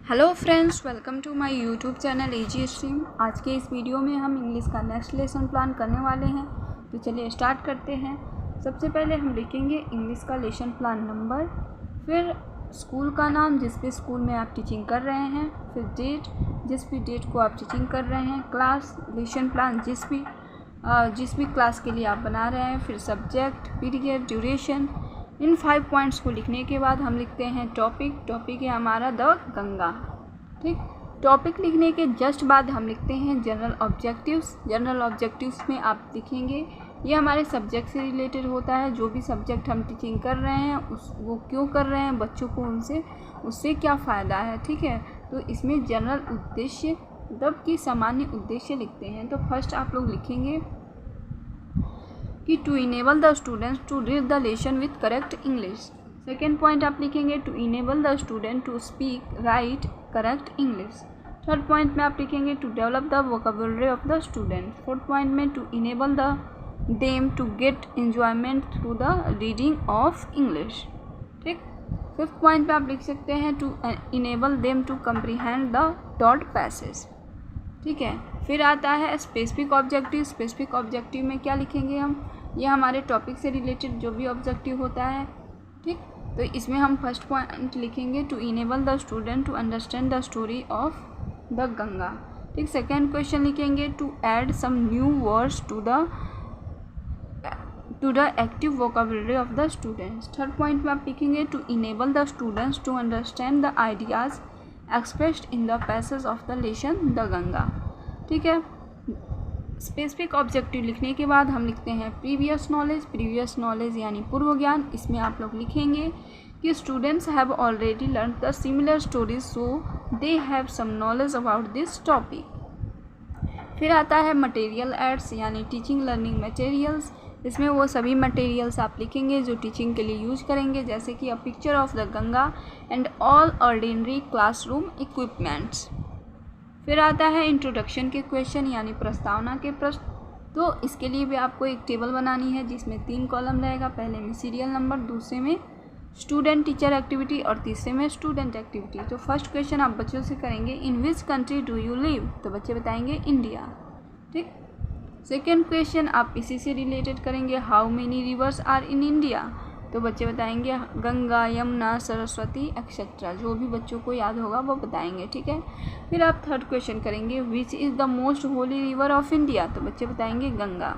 Hello friends, welcome to my YouTube channel AG stream. आज के इस वीडियो में हम इंग्लिश का नेक्स्ट लेसन प्लान करने वाले हैं। तो चलिए स्टार्ट करते हैं। सबसे पहले हम लिखेंगे इंग्लिश का लेसन प्लान नंबर, फिर स्कूल का नाम जिस भी स्कूल में आप टीचिंग कर रहे हैं, फिर डेट जिस भी डेट को आप टीचिंग कर रहे हैं, क्लास, लेसन प्लान जिस भी क्लास के लिए आप बना रहे हैं, फिर सब्जेक्ट, पीरियड, ड्यूरेशन। इन 5 पॉइंट्स को लिखने के बाद हम लिखते हैं टॉपिक है हमारा द गंगा। ठीक, टॉपिक लिखने के जस्ट बाद हम लिखते हैं जनरल ऑब्जेक्टिव्स में आप लिखेंगे ये हमारे सब्जेक्ट से रिलेटेड होता है। जो भी सब्जेक्ट हम टीचिंग कर रहे हैं वो क्यों कर रहे हैं, बच्चों को उससे क्या फ़ायदा है। ठीक है, तो इसमें जनरल उद्देश्य मतलब कि सामान्य उद्देश्य लिखते हैं। तो फर्स्ट आप लोग लिखेंगे कि to enable the students to read the lesson with correct English. Second point आप लिखेंगे to enable the student to speak right correct English. Third point में आप लिखेंगे to develop the vocabulary of the student. Fourth point में to enable them to get enjoyment through the reading of English. ठीक, fifth point पे आप लिख सकते हैं to enable them to comprehend the dot passage. ठीक है, फिर आता है स्पेसिफिक ऑब्जेक्टिव। स्पेसिफिक ऑब्जेक्टिव में क्या लिखेंगे हम, ये हमारे टॉपिक से रिलेटेड जो भी ऑब्जेक्टिव होता है। ठीक, तो इसमें हम फर्स्ट पॉइंट लिखेंगे to enable the student to understand the story of the Ganga. ठीक, सेकेंड क्वेश्चन लिखेंगे to add some new words to the active vocabulary of the students. Third point में आप लिखेंगे to enable the students to understand the ideas expressed in the passage of the lesson the Ganga. ठीक है, specific objective लिखने के बाद हम लिखते हैं प्रीवियस नॉलेज यानी पूर्व ज्ञान। इसमें आप लोग लिखेंगे कि students have already learn the similar stories so they have some knowledge about this topic. फिर आता है मटेरियल एड्स यानी टीचिंग लर्निंग मटेरियल्स। इसमें वो सभी मटेरियल्स आप लिखेंगे जो टीचिंग के लिए यूज करेंगे, जैसे कि a picture of the Ganga and all ordinary classroom equipments. फिर आता है इंट्रोडक्शन के क्वेश्चन यानी प्रस्तावना के प्रश्न। तो इसके लिए भी आपको एक टेबल बनानी है जिसमें 3 कॉलम रहेगा। पहले में सीरियल नंबर, दूसरे में स्टूडेंट टीचर एक्टिविटी और तीसरे में स्टूडेंट एक्टिविटी। तो फर्स्ट क्वेश्चन आप बच्चों से करेंगे in which country do you live, तो बच्चे बताएंगे इंडिया। ठीक, सेकेंड क्वेश्चन आप इसी से रिलेटेड करेंगे how many rivers are in India, तो बच्चे बताएंगे गंगा, यमुना, सरस्वती एक्सेट्रा। जो भी बच्चों को याद होगा वो बताएंगे। ठीक है, फिर आप थर्ड क्वेश्चन करेंगे which is the most holy river of India, तो बच्चे बताएंगे गंगा।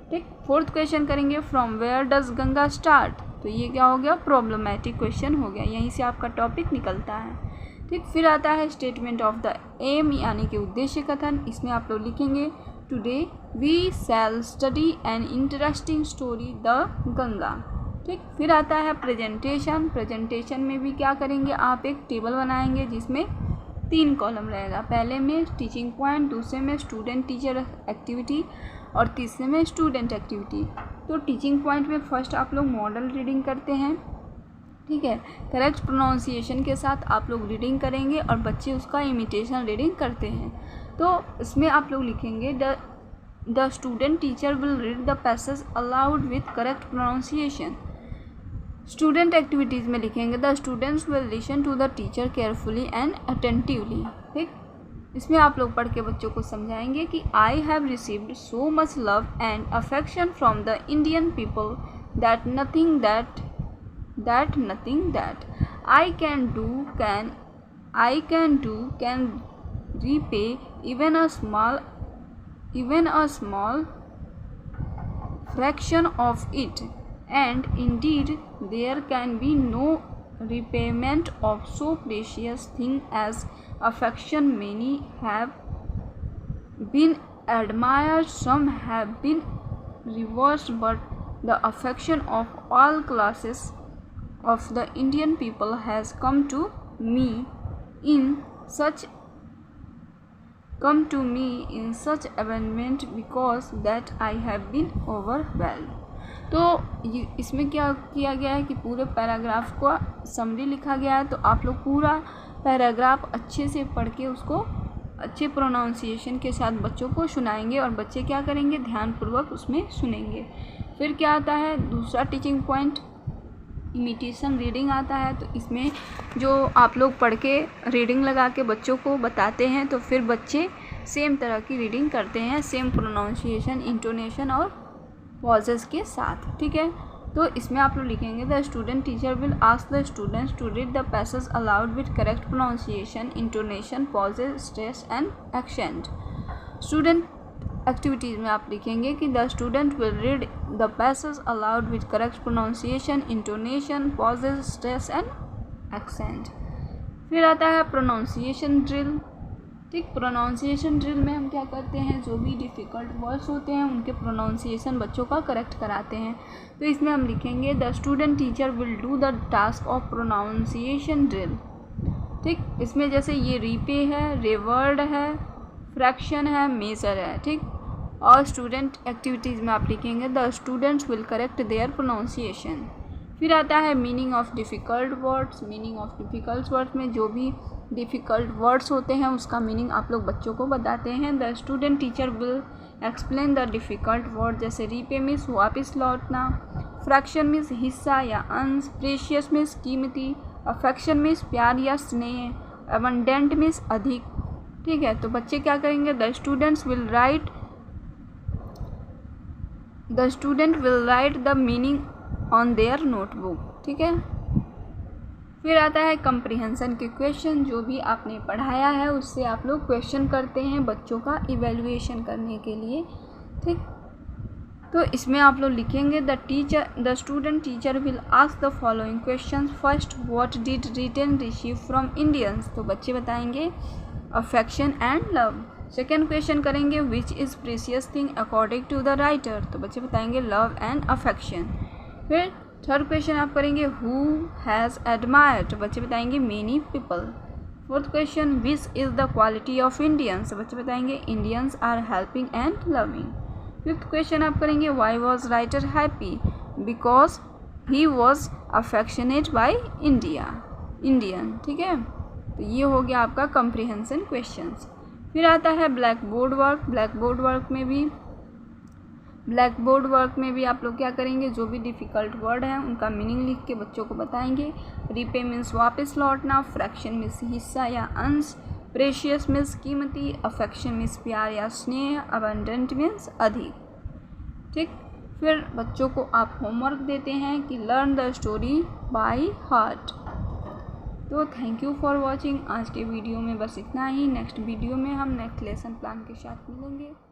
ठीक, फोर्थ क्वेश्चन करेंगे from where does Ganga start, तो ये क्या हो गया, प्रॉब्लमैटिक क्वेश्चन हो गया, यहीं से आपका टॉपिक निकलता है। ठीक, फिर आता है स्टेटमेंट ऑफ द एम यानी कि उद्देश्य कथन। इसमें आप लोग लिखेंगे today we shall study an interesting story the Ganga. ठीक, फिर आता है प्रेजेंटेशन में भी क्या करेंगे, आप एक टेबल बनाएंगे जिसमें 3 कॉलम रहेगा। पहले में टीचिंग पॉइंट, दूसरे में स्टूडेंट टीचर एक्टिविटी और तीसरे में स्टूडेंट एक्टिविटी। तो टीचिंग पॉइंट में फर्स्ट आप लोग मॉडल रीडिंग करते हैं। ठीक है, करेक्ट प्रोनाउंसिएशन के साथ आप लोग रीडिंग करेंगे और बच्चे उसका इमिटेशन रीडिंग करते हैं। तो इसमें आप लोग लिखेंगे the student teacher will read the passage aloud with correct pronunciation. Student activities में लिखेंगे the students will listen to the teacher carefully and attentively. ठीक, इसमें आप लोग पढ़ के बच्चों को समझाएंगे कि I have received so much love and affection from the Indian people that nothing that I can do can repay even a small fraction of it, and indeed there can be no repayment of so precious thing as affection. Many have been admired, some have been reversed, but the affection of all classes of the Indian people has come to me in such abundance because that I have been overwhelmed। तो इसमें क्या किया गया है कि पूरे paragraph को summary लिखा गया है। तो आप लोग पूरा पैराग्राफ अच्छे से पढ़ के उसको अच्छे प्रोनाउंसिएशन के साथ बच्चों को सुनाएंगे और बच्चे क्या करेंगे, ध्यानपूर्वक उसमें सुनेंगे। फिर क्या आता है दूसरा टीचिंग पॉइंट, इमिटेशन रीडिंग आता है, तो इसमें जो आप लोग पढ़ के रीडिंग लगा के बच्चों को बताते हैं तो फिर बच्चे सेम तरह की रीडिंग करते हैं, सेम प्रोनाउंसिएशन, इंटोनेशन और पॉजेस के साथ। ठीक है, तो इसमें आप लोग लिखेंगे the student teacher will ask the students to read the passage aloud with correct pronunciation, intonation, pauses, stress and accent. Student activities में आप लिखेंगे कि the student will read the passage aloud with correct pronunciation, intonation, pauses, stress and accent. फिर आता है pronunciation drill. ठीक, pronunciation drill में हम क्या करते हैं, जो भी डिफ़िकल्ट वर्ड्स होते हैं उनके प्रोनाउंसिएशन बच्चों का करेक्ट कराते हैं। तो इसमें हम लिखेंगे the student teacher will do the task of pronunciation drill. ठीक, इसमें जैसे ये रीपे है, रेवर्ड है, फ्रैक्शन है, मेजर है। ठीक, और स्टूडेंट एक्टिविटीज़ में आप लिखेंगे the students will correct their pronunciation. फिर आता है meaning of difficult words. Meaning of difficult words में जो भी डिफ़िकल्ट वर्ड्स होते हैं उसका मीनिंग आप लोग बच्चों को बताते हैं। The student teacher will explain the difficult word, जैसे रीपे मीन्स वापस लौटना, फ्रैक्शन मीन्स हिस्सा या अंश, प्रेशियस मीन्स कीमती, अफेक्शन मीन्स प्यार या स्नेह, अबंडेंट मीन्स अधिक। ठीक है, तो बच्चे क्या करेंगे, the student will write the meaning on their notebook. ठीक है, फिर आता है कंप्रीहेंशन के क्वेश्चन। जो भी आपने पढ़ाया है उससे आप लोग क्वेश्चन करते हैं बच्चों का इवैल्यूएशन करने के लिए। ठीक, तो इसमें आप लोग लिखेंगे the student teacher will ask the following question. First, what did written receive from Indians, तो बच्चे बताएंगे affection and love. Second question करेंगे which is precious thing according to the writer, तो बच्चे बताएंगे लव एंड अफेक्शन। फिर third question आप करेंगे हु हैज़ एडमायर्ड, तो बच्चे बताएंगे many people. Fourth question which is the quality of Indians, तो बच्चे बताएंगे Indians are helping and loving. Fifth question आप करेंगे why was writer happy, because he was affectionate by Indian. ठीक है, तो ये हो गया आपका कंप्रीहेंशन क्वेश्चंस। फिर आता है black board work. Black board work में भी आप लोग क्या करेंगे, जो भी डिफ़िकल्ट वर्ड हैं उनका मीनिंग लिख के बच्चों को बताएंगे। रीपे मीन्स वापस लौटना, फ्रैक्शन मीन्स हिस्सा या अंश, प्रेशियस मीन्स कीमती, अफेक्शन मीन्स प्यार या स्नेह, अबंडेंट मीन्स अधिक। ठीक, फिर बच्चों को आप होमवर्क देते हैं कि learn the story by heart. तो थैंक यू फॉर वॉचिंग। आज के वीडियो में बस इतना ही। नेक्स्ट वीडियो में हम नेक्स्ट लेसन प्लान के साथ मिलेंगे।